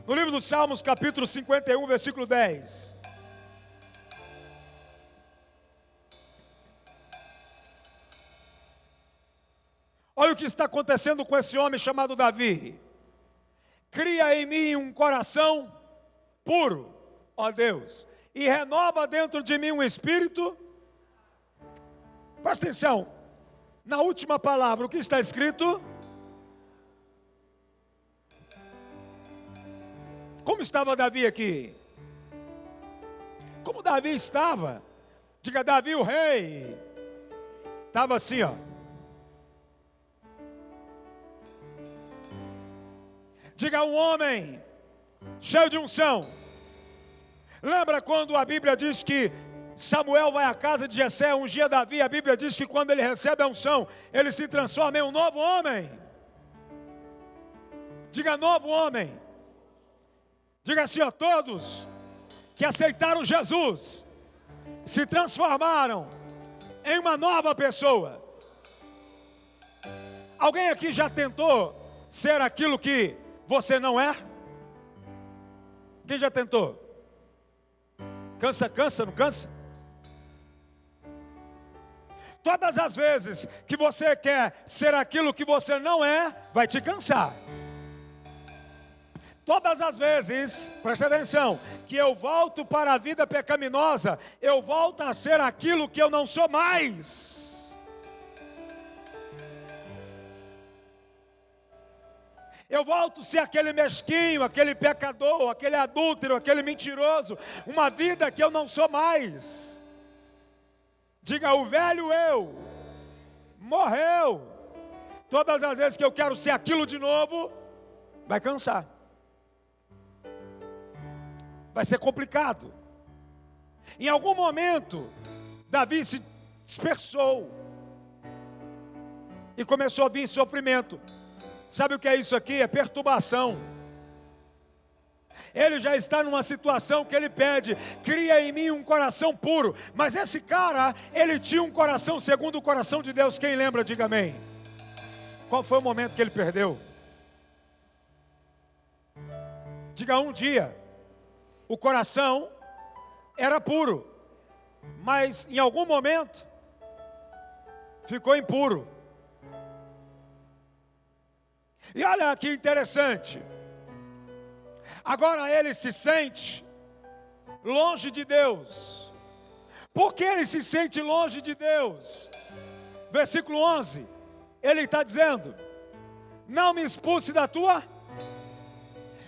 No livro dos Salmos, capítulo 51, versículo 10. Olha o que está acontecendo com esse homem chamado Davi. Cria em mim um coração puro, ó Deus, e renova dentro de mim um espírito. Presta atenção, na última palavra, o que está escrito? Como estava Davi aqui? Como Davi estava? Diga, Davi o rei. Estava assim, ó. Diga, um homem cheio de unção. Lembra quando a Bíblia diz que Samuel vai à casa de Jessé, ungir Davi? A Bíblia diz que quando ele recebe a unção, ele se transforma em um novo homem. Diga, novo homem. Diga assim, ó, todos que aceitaram Jesus se transformaram em uma nova pessoa. Alguém aqui já tentou ser aquilo que você não é? Quem já tentou? Cansa, não cansa? Todas as vezes que você quer ser aquilo que você não é, vai te cansar. Todas as vezes, preste atenção, que eu volto para a vida pecaminosa, eu volto a ser aquilo que eu não sou mais. Eu volto a ser aquele mesquinho, aquele pecador, aquele adúltero, aquele mentiroso, uma vida que eu não sou mais. Diga, o velho eu morreu. Todas as vezes que eu quero ser aquilo de novo, vai cansar. Vai ser complicado. Em algum momento, Davi se dispersou e começou a vir sofrimento. Sabe o que é isso aqui? É perturbação. Ele já está numa situação que ele pede, cria em mim um coração puro. Mas esse cara, ele tinha um coração segundo o coração de Deus. Quem lembra, diga amém. Qual foi o momento que ele perdeu? Diga, um dia. O coração era puro, mas em algum momento ficou impuro. E olha que interessante. Agora ele se sente longe de Deus. Por que ele se sente longe de Deus? Versículo 11, ele está dizendo: não me expulse da tua,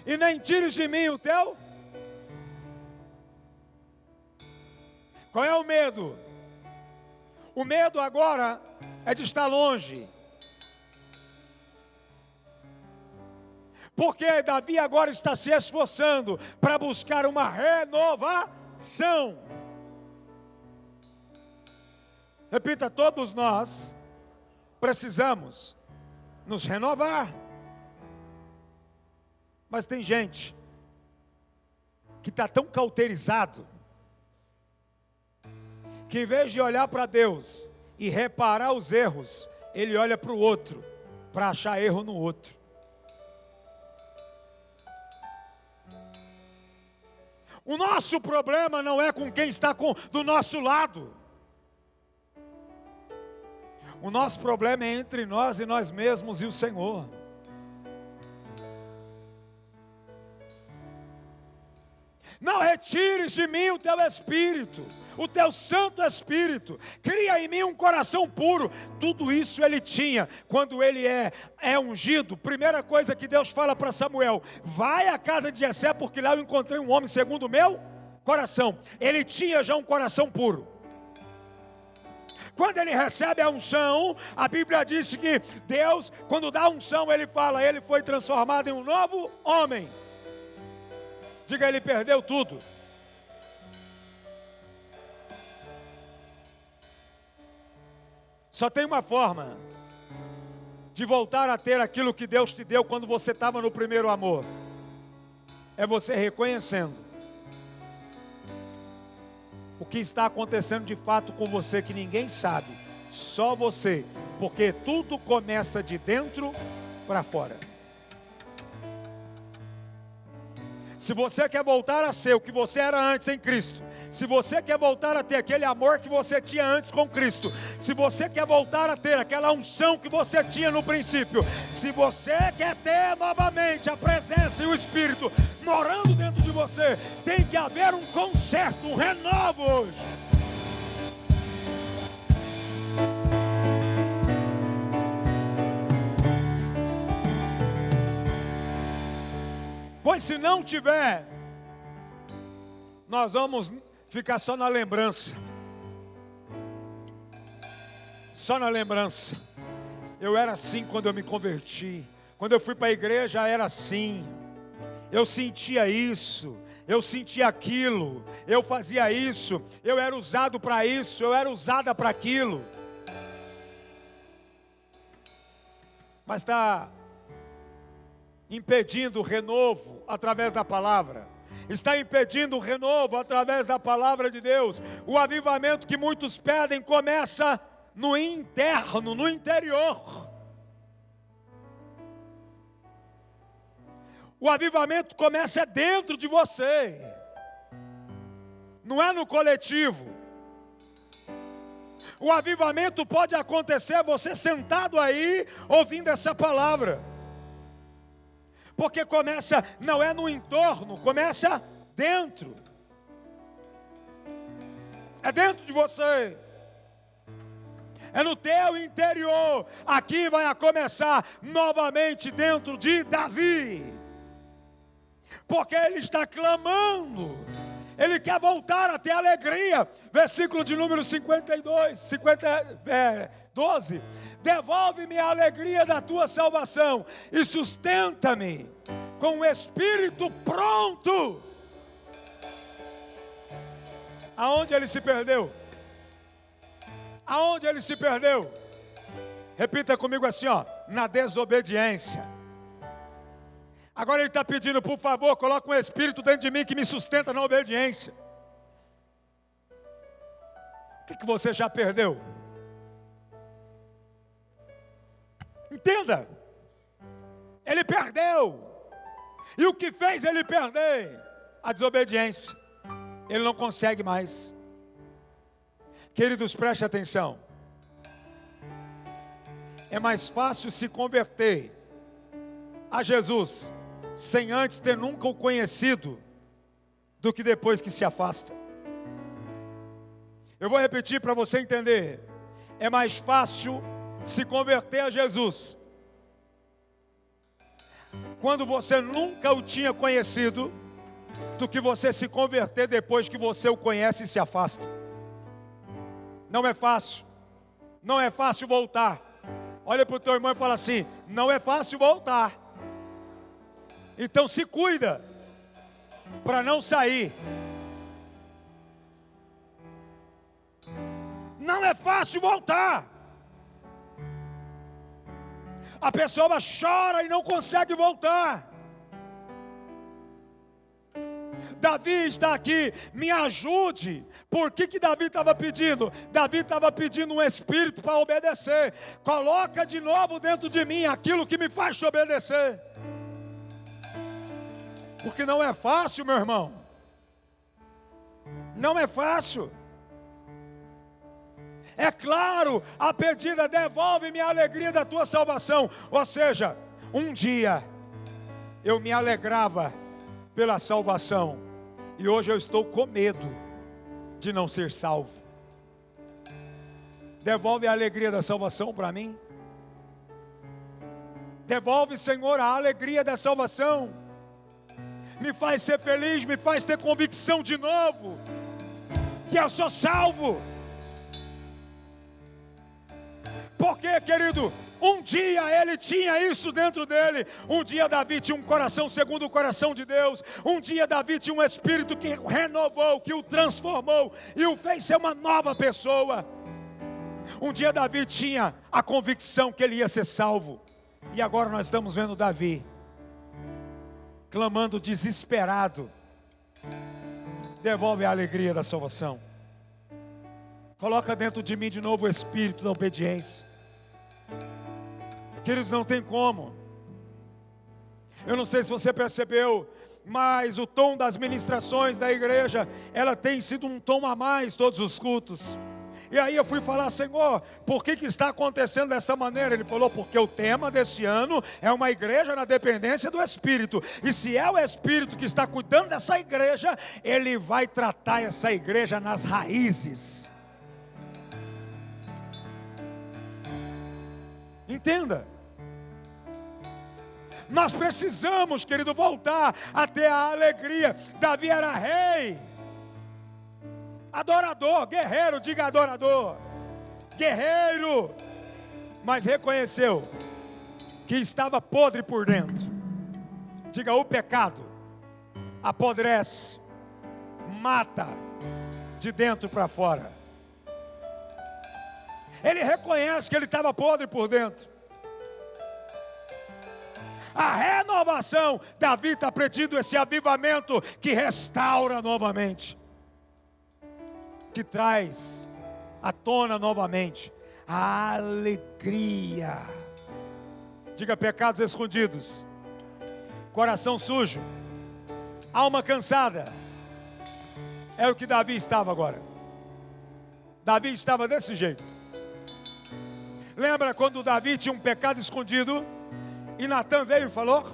e nem tires de mim o teu. Qual é o medo? O medo agora é de estar longe. Porque Davi agora está se esforçando para buscar uma renovação. Repita, todos nós precisamos nos renovar. Mas tem gente que está tão cauterizado, que em vez de olhar para Deus e reparar os erros, ele olha para o outro, para achar erro no outro. O nosso problema não é com quem está do nosso lado. O nosso problema é entre nós e nós mesmos e o Senhor. Não retires de mim o teu Espírito, o teu Santo Espírito. Cria em mim um coração puro. Tudo isso ele tinha quando ele é ungido. Primeira coisa que Deus fala para Samuel: vai à casa de Jessé, porque lá eu encontrei um homem segundo o meu coração. Ele tinha já um coração puro. Quando ele recebe a unção, a Bíblia diz que Deus, quando dá a unção, ele fala, ele foi transformado em um novo homem. Diga, ele perdeu tudo. Só tem uma forma de voltar a ter aquilo que Deus te deu quando você estava no primeiro amor. É você reconhecendo o que está acontecendo de fato com você, que ninguém sabe, só você. Porque tudo começa de dentro para fora. Se você quer voltar a ser o que você era antes em Cristo, se você quer voltar a ter aquele amor que você tinha antes com Cristo, se você quer voltar a ter aquela unção que você tinha no princípio, se você quer ter novamente a presença e o Espírito morando dentro de você, tem que haver um conserto, um renovo hoje. Pois se não tiver, nós vamos ficar só na lembrança. Só na lembrança. Eu era assim quando eu me converti. Quando eu fui para a igreja era assim. Eu sentia isso, eu sentia aquilo, eu fazia isso, eu era usado para isso, eu era usada para aquilo. Mas está impedindo o renovo através da palavra. Está impedindo o renovo através da palavra de Deus. O avivamento que muitos pedem começa no interno, no interior. O avivamento começa dentro de você. Não é no coletivo. O avivamento pode acontecer você sentado aí, ouvindo essa palavra. Porque começa, não é no entorno, começa dentro. É dentro de você. É no teu interior. Aqui vai começar novamente dentro de Davi. Porque ele está clamando. Ele quer voltar a ter alegria. Versículo de número 12. Devolve-me a alegria da tua salvação e sustenta-me com o espírito pronto. Aonde ele se perdeu? Aonde ele se perdeu? Repita comigo assim, ó, na desobediência. Agora ele está pedindo, por favor, coloca um espírito dentro de mim que me sustenta na obediência. O que você já perdeu? Entenda, ele perdeu. E o que fez ele perder? A desobediência. Ele não consegue mais. Queridos, preste atenção. É mais fácil se converter a Jesus sem antes ter nunca o conhecido do que depois que se afasta. Eu vou repetir para você entender. É mais fácil se converter a Jesus quando você nunca o tinha conhecido do que você se converter depois que você o conhece e se afasta. Não é fácil. Não é fácil voltar. Olha para o teu irmão e fala assim: não é fácil voltar. Então se cuida para não sair. Não é fácil voltar. A pessoa chora e não consegue voltar. Davi está aqui, me ajude. Por que Davi estava pedindo? Davi estava pedindo um espírito para obedecer. Coloca de novo dentro de mim aquilo que me faz te obedecer. Porque não é fácil, meu irmão. Não é fácil. É claro, a pedida, devolve-me a alegria da tua salvação. Ou seja, um dia eu me alegrava pela salvação, e hoje eu estou com medo de não ser salvo. Devolve a alegria da salvação para mim. Devolve, Senhor, a alegria da salvação. Me faz ser feliz, me faz ter convicção de novo que eu sou salvo. Porque, querido, um dia ele tinha isso dentro dele. Um dia Davi tinha um coração segundo o coração de Deus. Um dia Davi tinha um espírito que o renovou, que o transformou e o fez ser uma nova pessoa. Um dia Davi tinha a convicção que ele ia ser salvo. E agora nós estamos vendo Davi clamando desesperado: devolve a alegria da salvação. Coloca dentro de mim de novo o espírito da obediência. Queridos, não tem como. Eu não sei se você percebeu, mas o tom das ministrações da igreja, ela tem sido um tom a mais todos os cultos. E aí eu fui falar: Senhor, por que está acontecendo dessa maneira? Ele falou: porque o tema desse ano é uma igreja na dependência do Espírito. E se é o Espírito que está cuidando dessa igreja, Ele vai tratar essa igreja nas raízes. Entenda. Nós precisamos, querido, voltar a ter a alegria. Davi era rei, adorador, guerreiro, diga adorador, guerreiro, mas reconheceu que estava podre por dentro. Diga: o pecado apodrece, mata de dentro para fora. Ele reconhece que ele estava podre por dentro. A renovação, Davi está pedindo esse avivamento que restaura novamente, que traz à tona novamente a alegria. Diga: pecados escondidos, coração sujo, alma cansada. É o que Davi estava agora. Davi estava desse jeito. Lembra quando Davi tinha um pecado escondido e Natã veio e falou?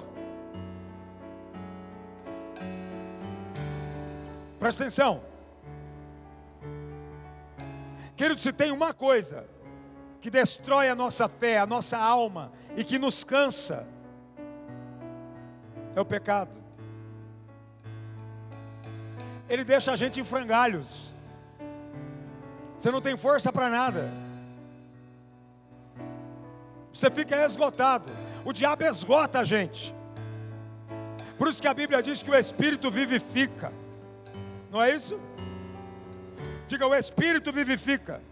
Presta atenção. Querido, se tem uma coisa que destrói a nossa fé, a nossa alma e que nos cansa, é o pecado. Ele deixa a gente em frangalhos. Você não tem força para nada. Você fica esgotado. O diabo esgota a gente. Por isso que a Bíblia diz que o Espírito vivifica. Não é isso? Diga: o Espírito vivifica.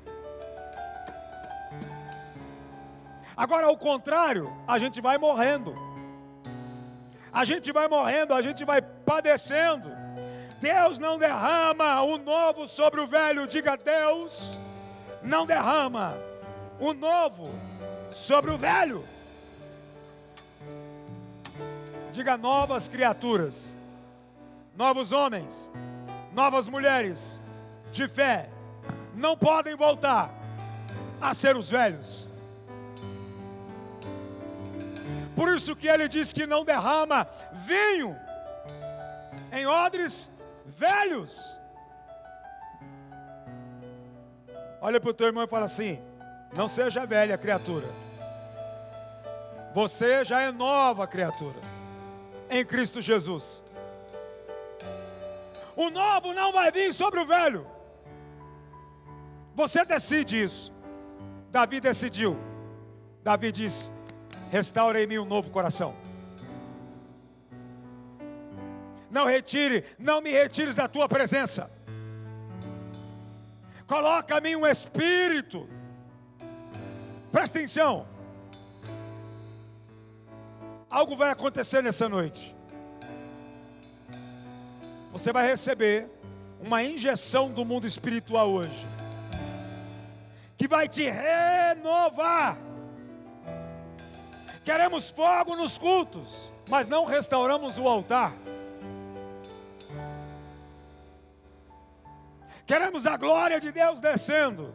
Agora, ao contrário, a gente vai morrendo. A gente vai morrendo, a gente vai padecendo. Deus não derrama o novo sobre o velho. Diga: Deus não derrama o novo sobre o velho. Diga: novas criaturas, novos homens, novas mulheres de fé não podem voltar a ser os velhos. Por isso que ele diz que não derrama vinho em odres velhos. Olha para o teu irmão e fala assim: não seja velha criatura, você já é nova criatura em Cristo Jesus. O novo não vai vir sobre o velho. Você decide isso. Davi decidiu. Davi disse: restaura em mim um novo coração. Não me retires da tua presença. Coloca a mim um espírito. Presta atenção. Algo vai acontecer nessa noite. Você vai receber uma injeção do mundo espiritual hoje, que vai te renovar. Queremos fogo nos cultos, mas não restauramos o altar. Queremos a glória de Deus descendo,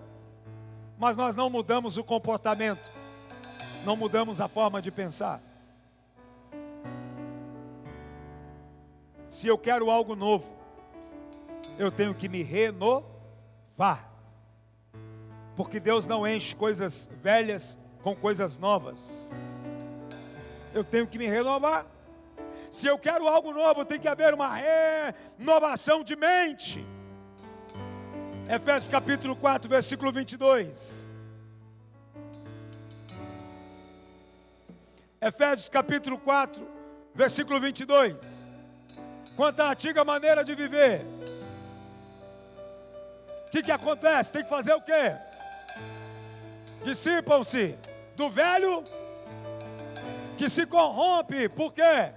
mas nós não mudamos o comportamento, não mudamos a forma de pensar. Se eu quero algo novo, eu tenho que me renovar, porque Deus não enche coisas velhas com coisas novas. Eu tenho que me renovar. Se eu quero algo novo, tem que haver uma renovação de mente. Efésios capítulo 4, versículo 22. Efésios capítulo 4, versículo 22. Quanto à antiga maneira de viver, o que acontece? Tem que fazer o quê? Dissipam-se do velho que se corrompe. Por quê?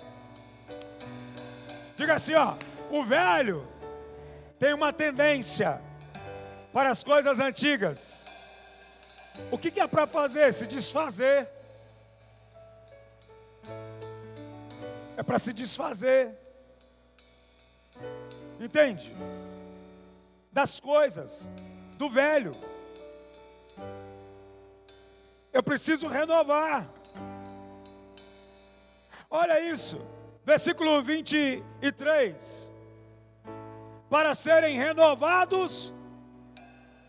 Diga assim, ó: o velho tem uma tendência para as coisas antigas. O que é para fazer? Se desfazer. É para se desfazer. Entende? Das coisas do velho. Eu preciso renovar. Olha isso, versículo 23. Para serem renovados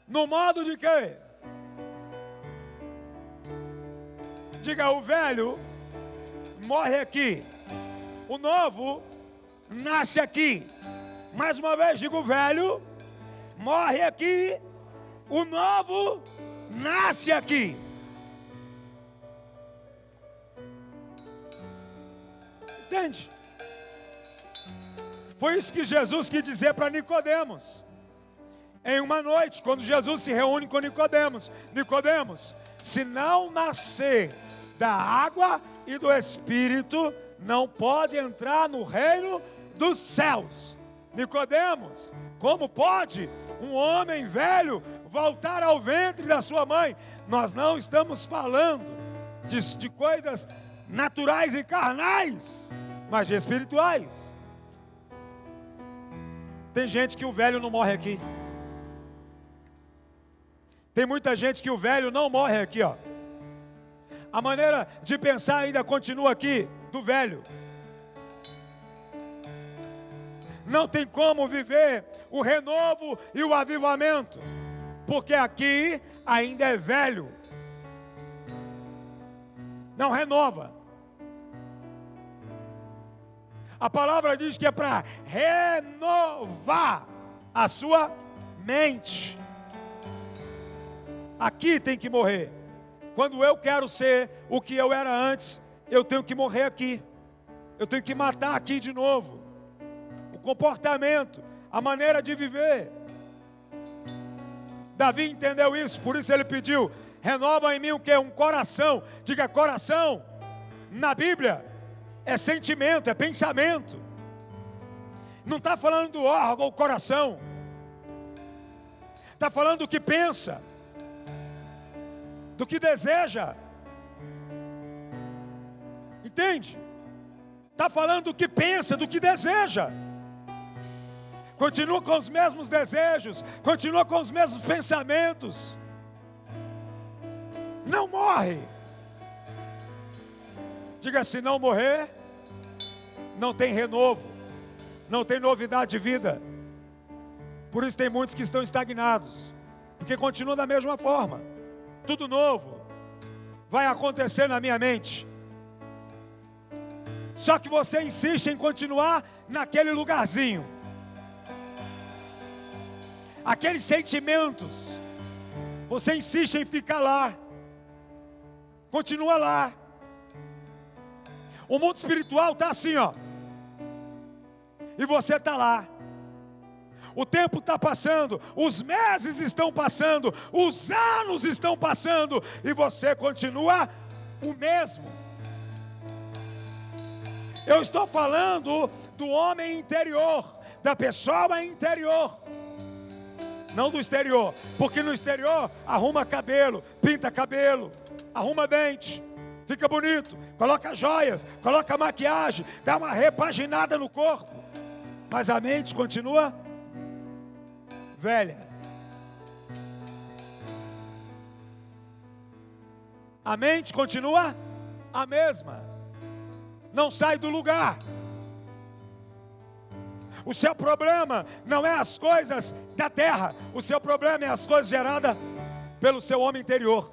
no modo de quê? Diga, o velho morre aqui, o novo nasce aqui. Mais uma vez, digo, o velho morre aqui, o novo nasce aqui. Entende? Foi isso que Jesus quis dizer para Nicodemos. Em uma noite, quando Jesus se reúne com Nicodemos: Nicodemos, se não nascer da água e do Espírito, não pode entrar no reino dos céus. Nicodemos, como pode um homem velho voltar ao ventre da sua mãe? Nós não estamos falando de coisas naturais e carnais, mas de espirituais. Tem gente que o velho não morre aqui. Tem muita gente que o velho não morre aqui, ó. A maneira de pensar ainda continua aqui, do velho. Não tem como viver o renovo e o avivamento, porque aqui ainda é velho. Não renova. A palavra diz que é para renovar a sua mente. Aqui tem que morrer. Quando eu quero ser o que eu era antes, eu tenho que morrer aqui. Eu tenho que matar aqui de novo. O comportamento, a maneira de viver. Davi entendeu isso, por isso ele pediu: renova em mim o que? Um coração. Diga, coração, na Bíblia, é sentimento, é pensamento. Não está falando do órgão, o coração. Está falando do que pensa, do que deseja. Entende? Está falando do que pensa, do que deseja. Continua com os mesmos desejos, continua com os mesmos pensamentos. Não morre. Diga, se não morrer, não tem renovo, não tem novidade de vida. Por isso tem muitos que estão estagnados, porque continuam da mesma forma. Tudo novo vai acontecer na minha mente, só que você insiste em continuar naquele lugarzinho. Aqueles sentimentos, você insiste em ficar lá. Continua lá. O mundo espiritual está assim, ó. E você está lá. O tempo está passando, os meses estão passando, os anos estão passando, e você continua o mesmo. Eu estou falando do homem interior, da pessoa interior, não do exterior, porque no exterior arruma cabelo, pinta cabelo, arruma dente, fica bonito, coloca joias, coloca maquiagem, dá uma repaginada no corpo, mas a mente continua velha. A mente continua a mesma, não sai do lugar. O seu problema não é as coisas da terra, o seu problema é as coisas geradas pelo seu homem interior.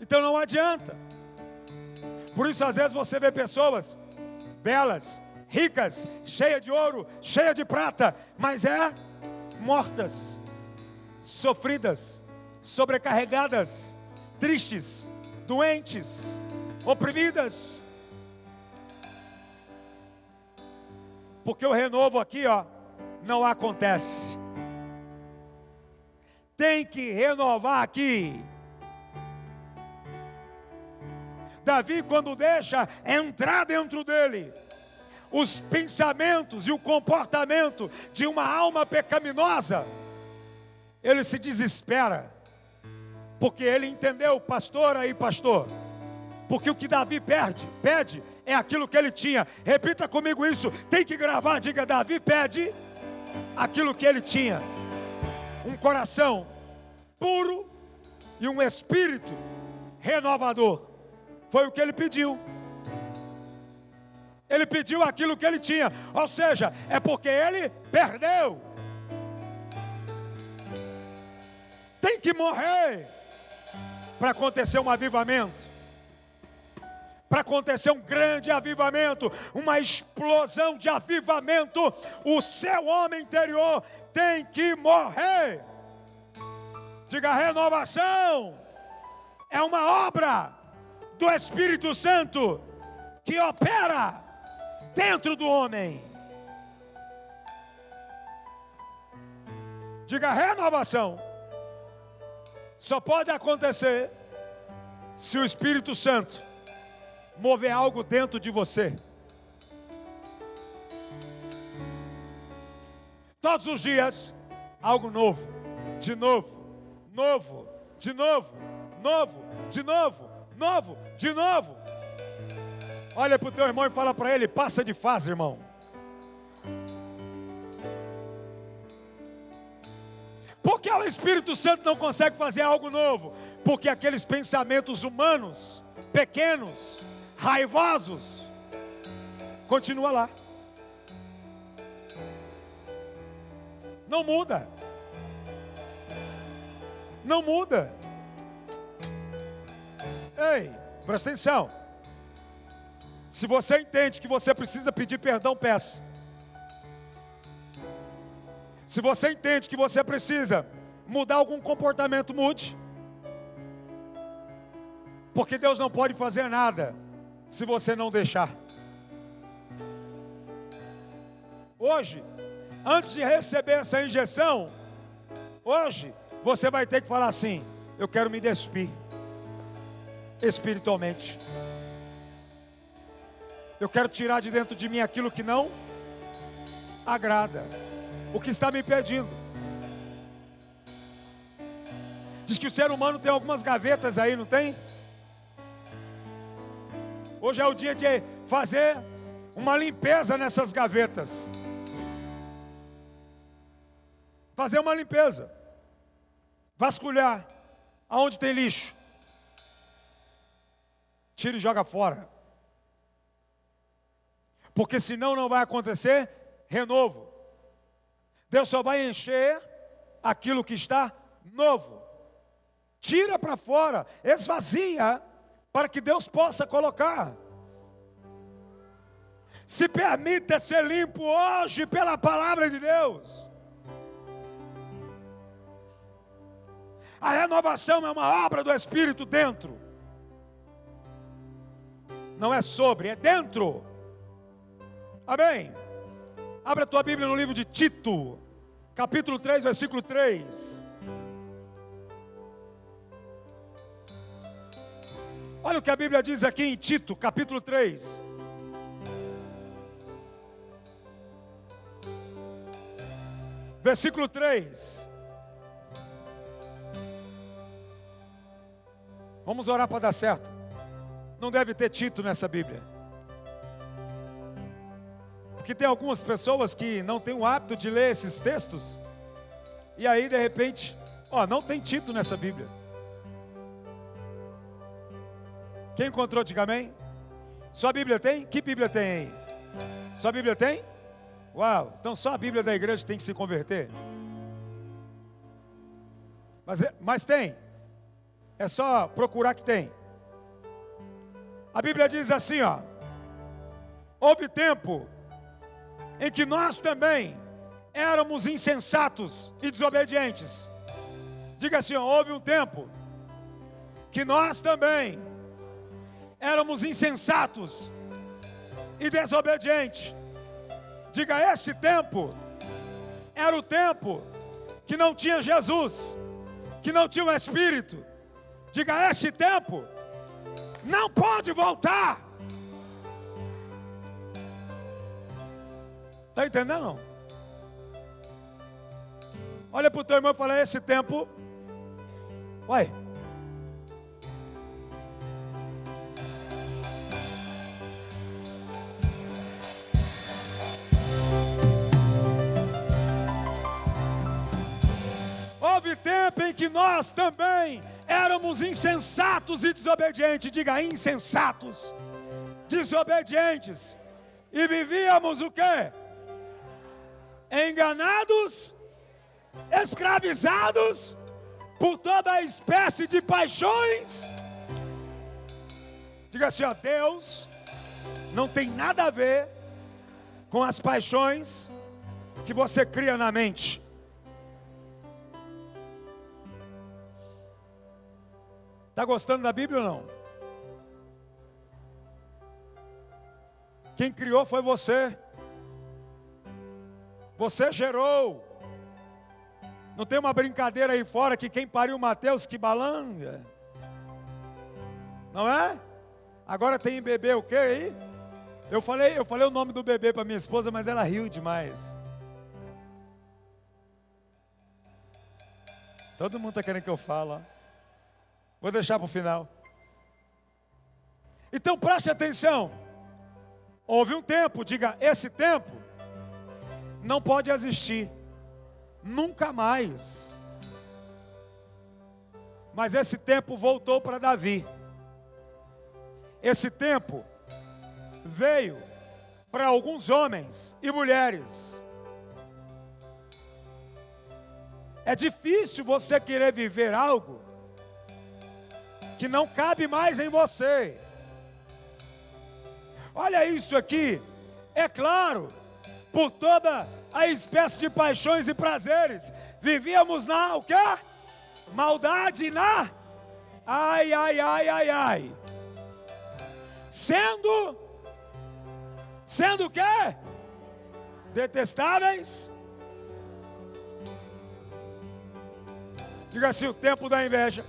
Então não adianta. Por isso às vezes você vê pessoas belas, ricas, cheias de ouro, cheias de prata, mas mortas, sofridas, sobrecarregadas, tristes, doentes, oprimidas. Porque o renovo aqui, ó, não acontece. Tem que renovar aqui. Davi, quando deixa entrar dentro dele os pensamentos e o comportamento de uma alma pecaminosa, ele se desespera, porque ele entendeu, pastora e pastor, porque o que Davi pede é aquilo que ele tinha. Repita comigo isso, tem que gravar, diga: Davi pede aquilo que ele tinha. Um coração puro e um espírito renovador. Foi o que ele pediu. Ele pediu aquilo que ele tinha. Ou seja, é porque ele perdeu. Tem que morrer para acontecer um avivamento. Para acontecer um grande avivamento, uma explosão de avivamento, o seu homem interior tem que morrer. Diga: renovação é uma obra do Espírito Santo que opera dentro do homem. Diga: renovação só pode acontecer se o Espírito Santo mover algo dentro de você. Todos os dias, algo novo, de novo, novo, de novo, novo, de novo, novo, de novo. Olha para o teu irmão e fala para ele: passa de fase, irmão. Por que o Espírito Santo não consegue fazer algo novo? Porque aqueles pensamentos humanos, pequenos, raivosos, continua lá. Não muda. Não muda. Ei, presta atenção. Se você entende que você precisa pedir perdão, peça. Se você entende que você precisa mudar algum comportamento, mude. Porque Deus não pode fazer nada se você não deixar. Hoje, antes de receber essa injeção, hoje você vai ter que falar assim: eu quero me despir espiritualmente. Eu quero tirar de dentro de mim aquilo que não agrada, o que está me impedindo. Diz que o ser humano tem algumas gavetas aí, não tem? Hoje é o dia de fazer uma limpeza nessas gavetas. Fazer uma limpeza. Vasculhar aonde tem lixo. Tira e joga fora. Porque senão não vai acontecer renovo. Deus só vai encher aquilo que está novo. Tira para fora, esvazia, para que Deus possa colocar. Se permita ser limpo hoje pela palavra de Deus. A renovação é uma obra do Espírito dentro. Não é sobre, é dentro. Amém? Abra a tua Bíblia no livro de Tito, capítulo 3, versículo 3. Olha o que a Bíblia diz aqui em Tito, capítulo 3. Versículo 3. Vamos orar para dar certo. Não deve ter Tito nessa Bíblia. Porque tem algumas pessoas que não têm o hábito de ler esses textos. E aí de repente, não tem Tito nessa Bíblia. Quem encontrou, diga amém. Sua Bíblia tem? Que Bíblia tem aí? Sua Bíblia tem? Uau, então só a Bíblia da igreja tem que se converter. Mas tem. É só procurar que tem. A Bíblia diz assim, houve tempo em que nós também éramos insensatos e desobedientes. Diga assim, houve um tempo que nós também éramos insensatos e desobedientes. Diga, esse tempo era o tempo que não tinha Jesus, que não tinha o Espírito. Diga, esse tempo não pode voltar. Está entendendo não? Olha para o teu irmão e fala, esse tempo, uai, em que nós também éramos insensatos e desobedientes. Diga, insensatos, desobedientes. E vivíamos o quê? Enganados, escravizados por toda a espécie de paixões. Diga assim, ó, Deus não tem nada a ver com as paixões que você cria na mente. Está gostando da Bíblia ou não? Quem criou foi você. Você gerou. Não tem uma brincadeira aí fora que quem pariu Mateus que balanga? Não é? Agora tem bebê o quê aí? Eu falei o nome do bebê para minha esposa, mas ela riu demais. Todo mundo está querendo que eu fale, ó. Vou deixar para o final. Então preste atenção. Houve um tempo, diga, esse tempo não pode existir. Nunca mais. Mas esse tempo voltou para Davi. Esse tempo veio para alguns homens e mulheres. É difícil você querer viver algo que não cabe mais em você. Olha isso aqui. É claro, por toda a espécie de paixões e prazeres, vivíamos na o quê? Maldade na ai, ai, ai, ai, ai. Sendo o quê? Detestáveis. Diga assim, o tempo da inveja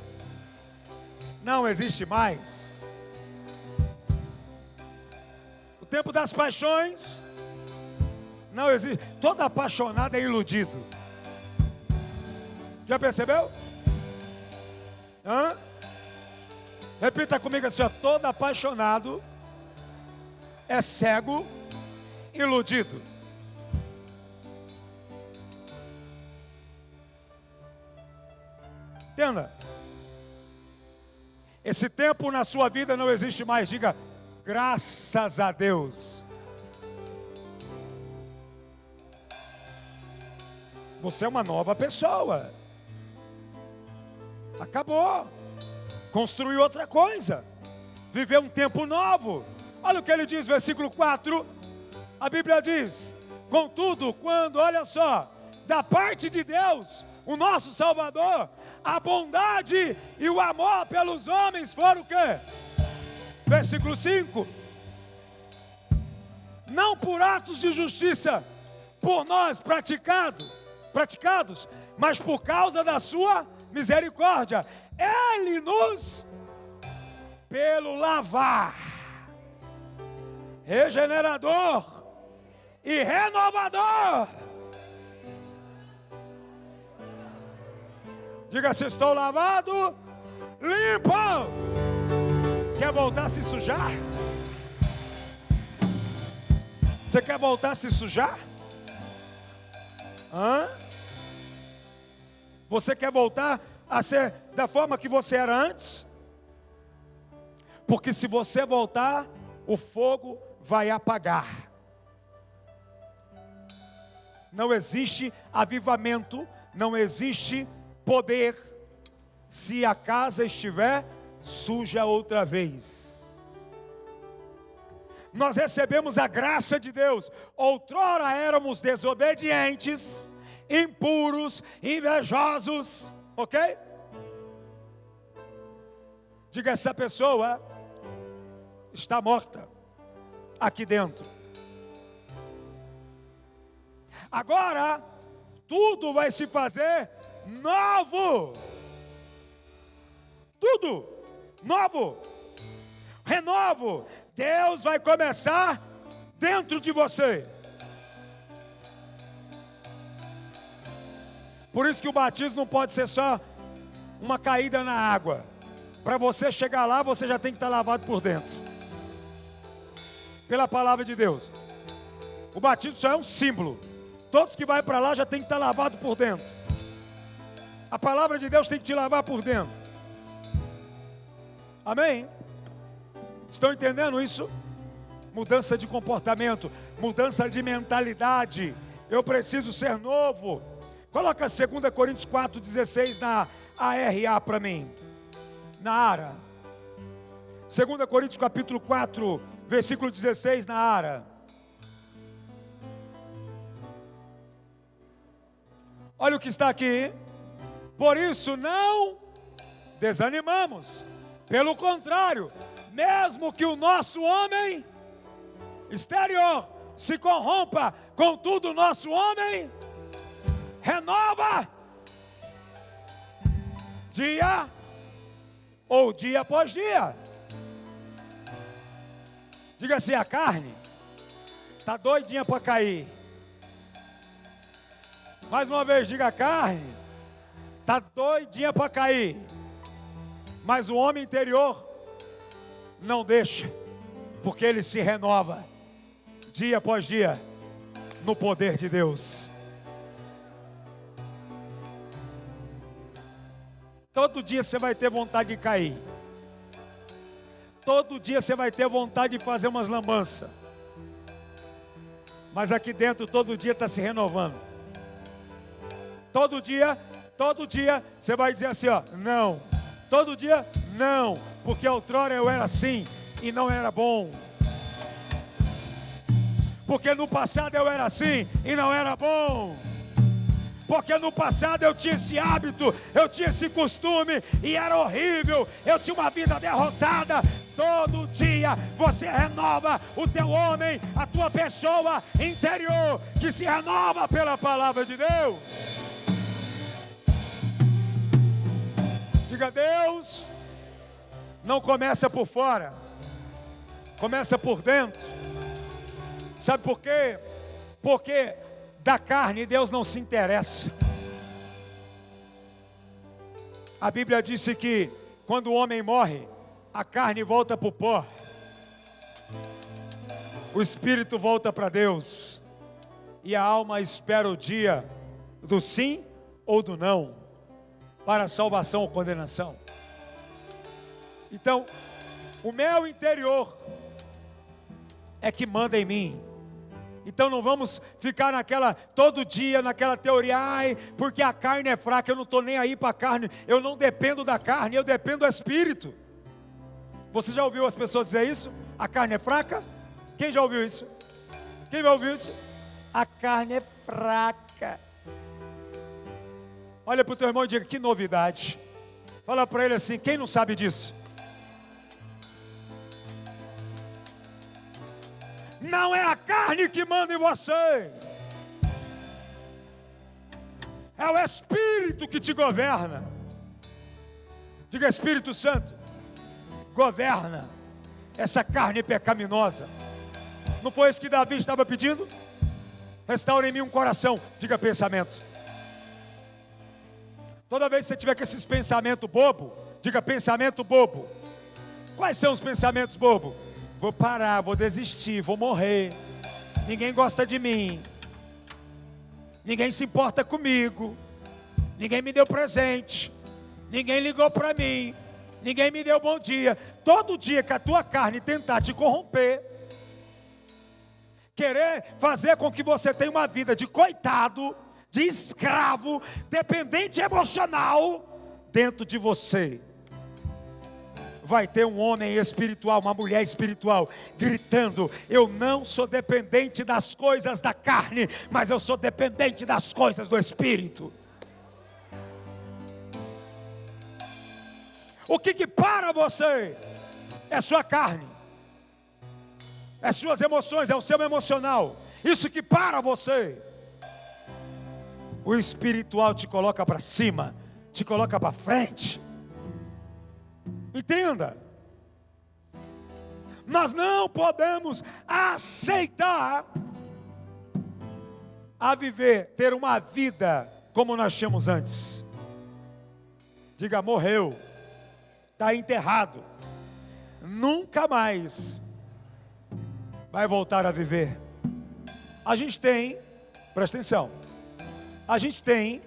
não existe mais. O tempo das paixões não existe. Todo apaixonado é iludido. Já percebeu? Hã? Repita comigo assim, ó, todo apaixonado é cego, iludido. Entenda? Esse tempo na sua vida não existe mais. Diga, graças a Deus. Você é uma nova pessoa. Acabou. Construiu outra coisa. Viveu um tempo novo. Olha o que ele diz, versículo 4. A Bíblia diz: contudo, quando, olha só, da parte de Deus, o nosso Salvador, a bondade e o amor pelos homens foram o quê? Versículo 5. Não por atos de justiça, por nós praticados, mas por causa da sua misericórdia. Ele nos, pelo lavar, regenerador e renovador. Diga assim, estou lavado, limpo. Quer voltar a se sujar? Você quer voltar a se sujar? Hã? Você quer voltar a ser da forma que você era antes? Porque se você voltar, o fogo vai apagar. Não existe avivamento, não existe poder se a casa estiver suja outra vez. Nós recebemos a graça de Deus. Outrora éramos desobedientes, impuros, invejosos, ok? Diga, essa pessoa está morta aqui dentro. Agora tudo vai se fazer novo. Tudo novo. Renovo. Deus vai começar dentro de você. Por isso que o batismo não pode ser só uma caída na água. Para você chegar lá, você já tem que estar lavado por dentro. Pela palavra de Deus. O batismo só é um símbolo. Todos que vai para lá já tem que estar lavado por dentro. A palavra de Deus tem que te lavar por dentro. Amém? Estão entendendo isso? Mudança de comportamento, mudança de mentalidade. Eu preciso ser novo. Coloca 2 Coríntios 4,16 na ARA para mim. Na ARA. 2 Coríntios capítulo 4, versículo 16 na ARA. Olha o que está aqui. Por isso não desanimamos. Pelo contrário, mesmo que o nosso homem exterior se corrompa, contudo o nosso homem renova dia após dia. Diga assim, a carne está doidinha para cair. Mais uma vez, diga, a carne está doidinha para cair. Mas o homem interior não deixa, porque ele se renova dia após dia no poder de Deus. Todo dia você vai ter vontade de cair. Todo dia você vai ter vontade de fazer umas lambanças. Mas aqui dentro todo dia está se renovando. Todo dia você vai dizer assim, ó, não. Todo dia, não. Porque outrora eu era assim e não era bom. Porque no passado eu era assim e não era bom. Porque no passado eu tinha esse hábito, eu tinha esse costume e era horrível. Eu tinha uma vida derrotada. Todo dia você renova o teu homem, a tua pessoa interior, que se renova pela palavra de Deus. Diga, Deus não começa por fora, começa por dentro. Sabe por quê? Porque da carne Deus não se interessa. A Bíblia disse que quando o homem morre, a carne volta para o pó, o espírito volta para Deus, e a alma espera o dia do sim ou do não, para salvação ou condenação. Então, o meu interior é que manda em mim. Então não vamos ficar todo dia naquela teoria, porque a carne é fraca, eu não estou nem aí para a carne, eu não dependo da carne, eu dependo do Espírito. Você já ouviu as pessoas dizer isso? A carne é fraca? Quem já ouviu isso? Quem já ouviu isso? A carne é fraca. Olha para o teu irmão e diga, que novidade. Fala para ele assim, quem não sabe disso? Não é a carne que manda em você, é o Espírito que te governa. Diga, Espírito Santo, governa essa carne pecaminosa. Não foi isso que Davi estava pedindo? Restaura em mim um coração. Diga, pensamento. Toda vez que você tiver com esses pensamentos bobo, diga, pensamento bobo. Quais são os pensamentos bobos? Vou parar, vou desistir, vou morrer. Ninguém gosta de mim. Ninguém se importa comigo. Ninguém me deu presente. Ninguém ligou para mim. Ninguém me deu bom dia. Todo dia que a tua carne tentar te corromper, querer fazer com que você tenha uma vida de coitado, de escravo, dependente emocional, dentro de você vai ter um homem espiritual, uma mulher espiritual, gritando, eu não sou dependente das coisas da carne, mas eu sou dependente das coisas do Espírito. O que para você é sua carne, é suas emoções, é o seu emocional, isso que para você. O espiritual te coloca para cima, te coloca para frente. Entenda, nós não podemos aceitar ter uma vida como nós tínhamos antes. Diga, morreu, está enterrado, nunca mais vai voltar a viver. A gente tem, presta atenção, a gente tem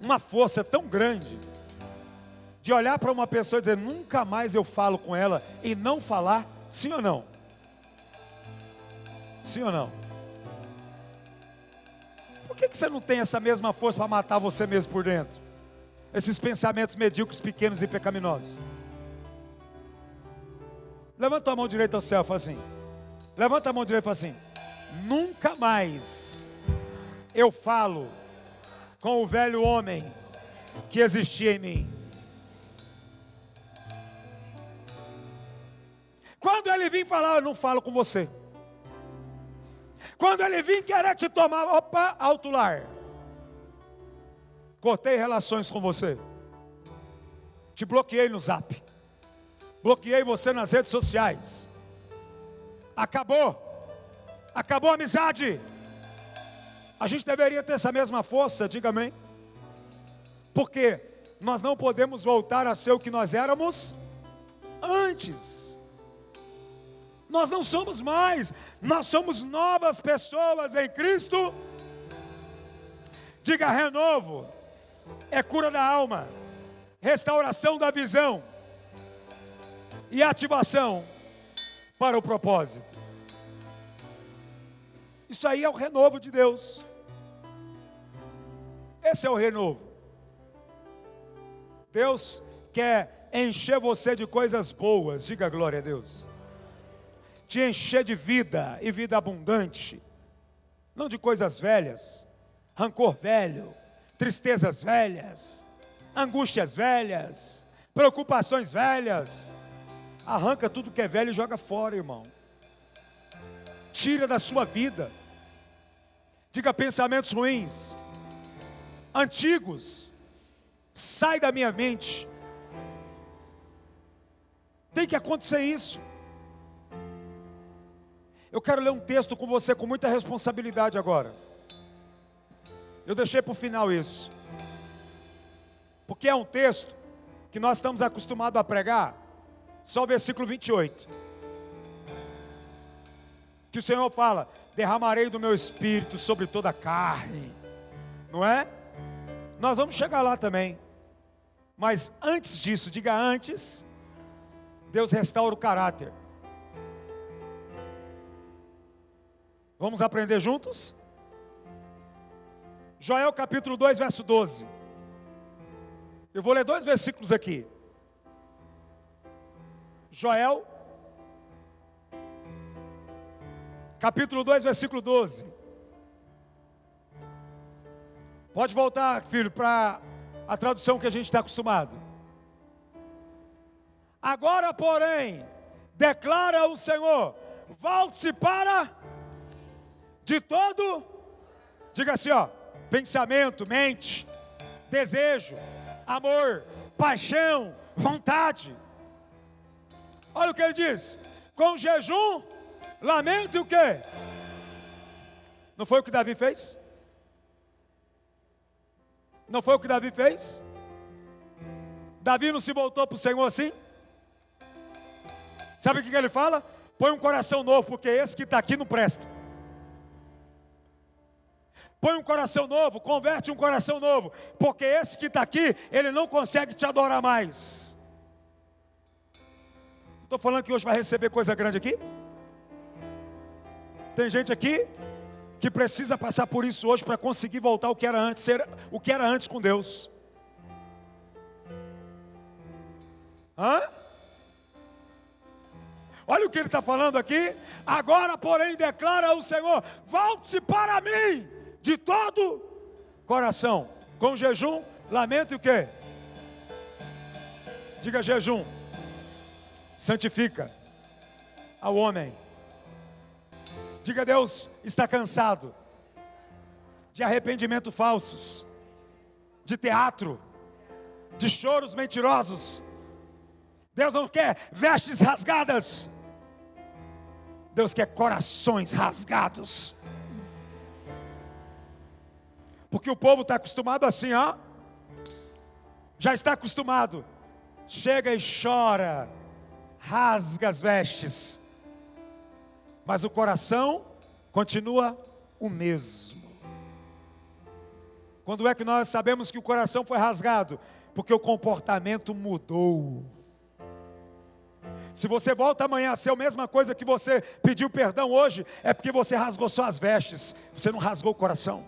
uma força tão grande de olhar para uma pessoa e dizer: nunca mais eu falo com ela, e não falar? Sim ou não? Sim ou não? Por que você não tem essa mesma força para matar você mesmo por dentro? Esses pensamentos medíocres, pequenos e pecaminosos. Levanta a mão direita ao céu e fala assim. Levanta a mão direita e fala assim: nunca mais eu falo com o velho homem que existia em mim. Quando ele vir falar, eu não falo com você. Quando ele vir querer te tomar, opa, alto lar. Cortei relações com você. Te bloqueei no Zap. Bloqueei você nas redes sociais. Acabou. Acabou a amizade. A gente deveria ter essa mesma força, diga amém. Porque nós não podemos voltar a ser o que nós éramos antes. Nós não somos mais, nós somos novas pessoas em Cristo. Diga: renovo é cura da alma, restauração da visão e ativação para o propósito. Isso aí é o renovo de Deus. Esse é o renovo. Deus quer encher você de coisas boas, diga glória a Deus. Te encher de vida e vida abundante, não de coisas velhas, rancor velho, tristezas velhas, angústias velhas, preocupações velhas. Arranca tudo que é velho e joga fora, irmão. Tira da sua vida. Diga: pensamentos ruins, antigos, sai da minha mente. Tem que acontecer isso. Eu quero ler um texto com você com muita responsabilidade agora. Eu deixei para o final isso, porque é um texto que nós estamos acostumados a pregar, só o versículo 28. Que o Senhor fala: derramarei do meu espírito sobre toda a carne. Não é? Nós vamos chegar lá também. Mas antes disso, diga antes, Deus restaura o caráter. Vamos aprender juntos? Joel capítulo 2, verso 12. Eu vou ler 2 versículos aqui. Joel capítulo 2, versículo 12. Pode voltar, filho, para a tradução que a gente está acostumado. Agora, porém, declara o Senhor: volte-se para de todo, diga assim, ó, pensamento, mente, desejo, amor, paixão, vontade. Olha o que ele diz: com jejum, lamento e o quê? Não foi o que Davi fez? Não foi o que Davi fez? Davi não se voltou para o Senhor assim? Sabe o que ele fala? Põe um coração novo, porque esse que está aqui não presta. Põe um coração novo, converte um coração novo, porque esse que está aqui, ele não consegue te adorar mais. Estou falando que hoje vai receber coisa grande aqui? Tem gente aqui que precisa passar por isso hoje para conseguir voltar ao que era antes, ser o que era antes com Deus. Hã? Olha o que ele está falando aqui. Agora, porém, declara o Senhor: volte-se para mim de todo coração, com jejum, lamento e o quê? Diga: jejum santifica ao homem. Diga: Deus está cansado de arrependimento falsos, de teatro, de choros mentirosos. Deus não quer vestes rasgadas, Deus quer corações rasgados. Porque o povo está acostumado assim, ó. Já está acostumado. Chega e chora, rasga as vestes, mas o coração continua o mesmo. Quando é que nós sabemos que o coração foi rasgado? Porque o comportamento mudou. Se você volta amanhã a ser a mesma coisa que você pediu perdão hoje, é porque você rasgou suas vestes, você não rasgou o coração.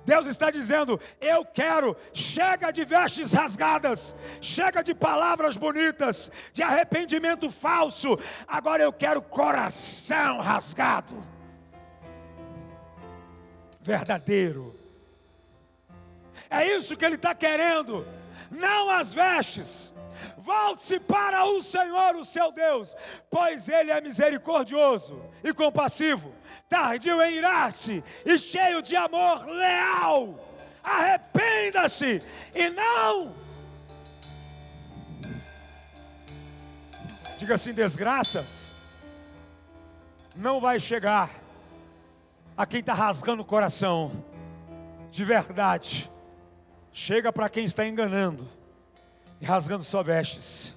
Deus está dizendo: eu quero, chega de vestes rasgadas, chega de palavras bonitas, de arrependimento falso, agora eu quero coração rasgado, verdadeiro. É isso que Ele está querendo, não as vestes. Volte-se para o Senhor, o seu Deus, pois Ele é misericordioso e compassivo, tardio em irar-se e cheio de amor leal. Arrependa-se e não, diga assim, desgraças não vai chegar a quem está rasgando o coração de verdade. Chega para quem está enganando e rasgando suas vestes.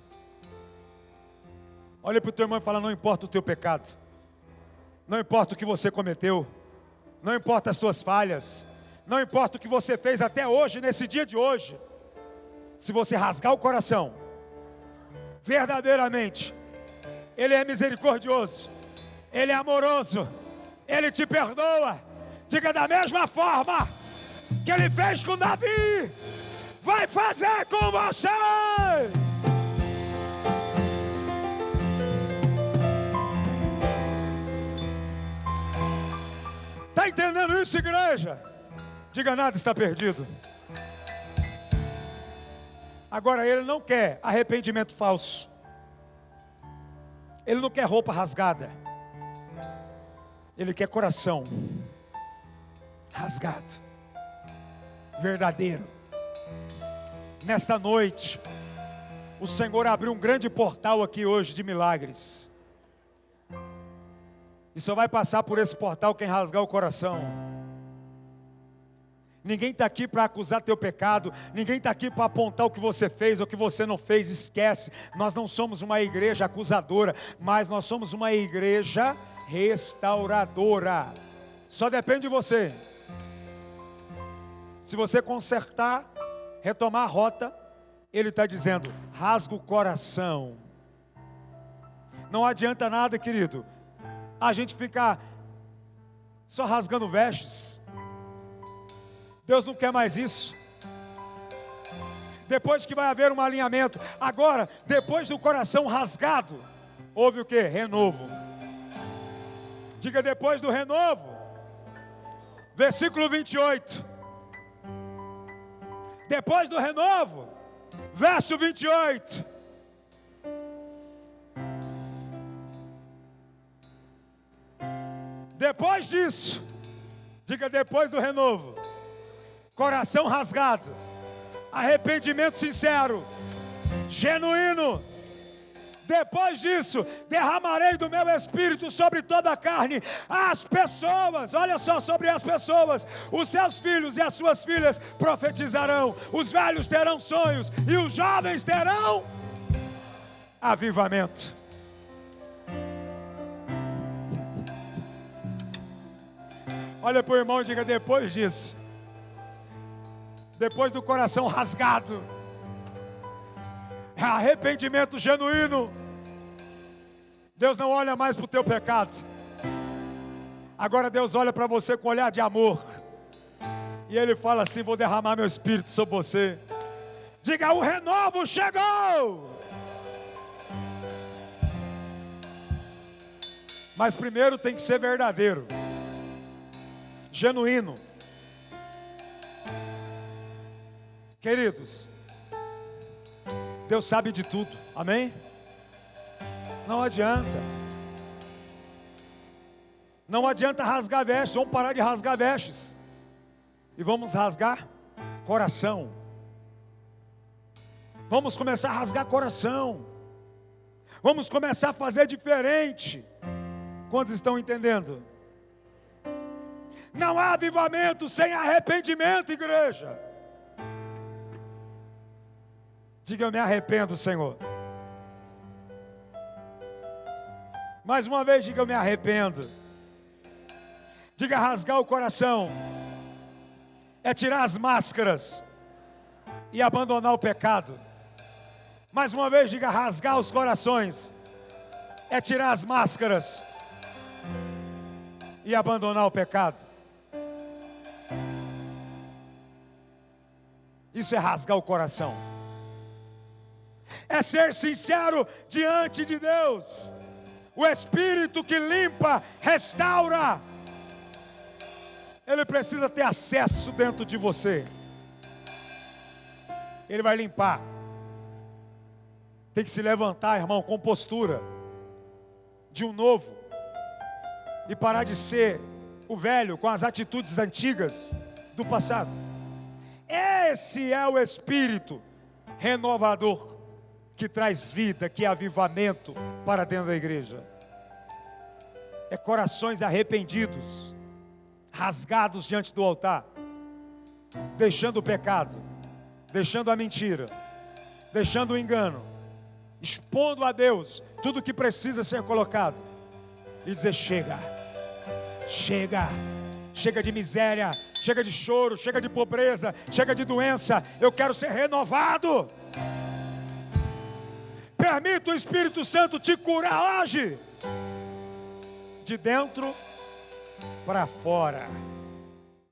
Olha para o teu irmão e fala: não importa o teu pecado, não importa o que você cometeu, não importa as tuas falhas, não importa o que você fez até hoje, nesse dia de hoje, se você rasgar o coração, verdadeiramente, Ele é misericordioso, Ele é amoroso, Ele te perdoa. Diga: da mesma forma que Ele fez com Davi, vai fazer com você. Está entendendo isso, igreja? Diga: nada está perdido. Agora, Ele não quer arrependimento falso, Ele não quer roupa rasgada, Ele quer coração rasgado, verdadeiro. Nesta noite, o Senhor abriu um grande portal aqui hoje de milagres, e só vai passar por esse portal quem rasgar o coração. Ninguém está aqui para acusar teu pecado, ninguém está aqui para apontar o que você fez ou o que você não fez. Esquece, nós não somos uma igreja acusadora, mas nós somos uma igreja restauradora. Só depende de você. Se você consertar, retomar a rota, Ele está dizendo: rasga o coração. Não adianta nada, querido, a gente ficar só rasgando vestes. Deus não quer mais isso. Depois que vai haver um alinhamento, agora, depois do coração rasgado, houve o que? Renovo. Diga: depois do renovo. Versículo 28. Depois do renovo, verso 28. Depois disso, diga: depois do renovo, coração rasgado, arrependimento sincero, genuíno. Depois disso, derramarei do meu espírito sobre toda a carne. As pessoas, olha só, sobre as pessoas, os seus filhos e as suas filhas profetizarão, os velhos terão sonhos e os jovens terão avivamento. Olha para o irmão e diga: depois disso, depois do coração rasgado, arrependimento genuíno, Deus não olha mais para o teu pecado. Agora Deus olha para você com um olhar de amor, e Ele fala assim: vou derramar meu espírito sobre você. Diga: o renovo chegou. Mas primeiro tem que ser verdadeiro, genuíno. Queridos, Deus sabe de tudo, amém? Não adianta. Não adianta rasgar vestes. Vamos parar de rasgar vestes e vamos rasgar coração. Vamos começar a rasgar coração. Vamos começar a fazer diferente. Quantos estão entendendo? Não há avivamento sem arrependimento, igreja. Diga: eu me arrependo, Senhor. Mais uma vez, diga: eu me arrependo. Diga: rasgar o coração é tirar as máscaras e abandonar o pecado. Mais uma vez, diga: rasgar os corações é tirar as máscaras e abandonar o pecado. Isso é rasgar o coração. É ser sincero diante de Deus. O Espírito que limpa, restaura. Ele precisa ter acesso dentro de você. Ele vai limpar. Tem que se levantar, irmão, com postura de um novo. E parar de ser o velho com as atitudes antigas do passado. Esse é o Espírito renovador que traz vida, que é avivamento para dentro da igreja. É corações arrependidos, rasgados diante do altar, deixando o pecado, deixando a mentira, deixando o engano, expondo a Deus tudo que precisa ser colocado e dizer: chega, chega, chega de miséria, chega de choro, chega de pobreza, chega de doença, eu quero ser renovado. Permita o Espírito Santo te curar hoje, de dentro para fora.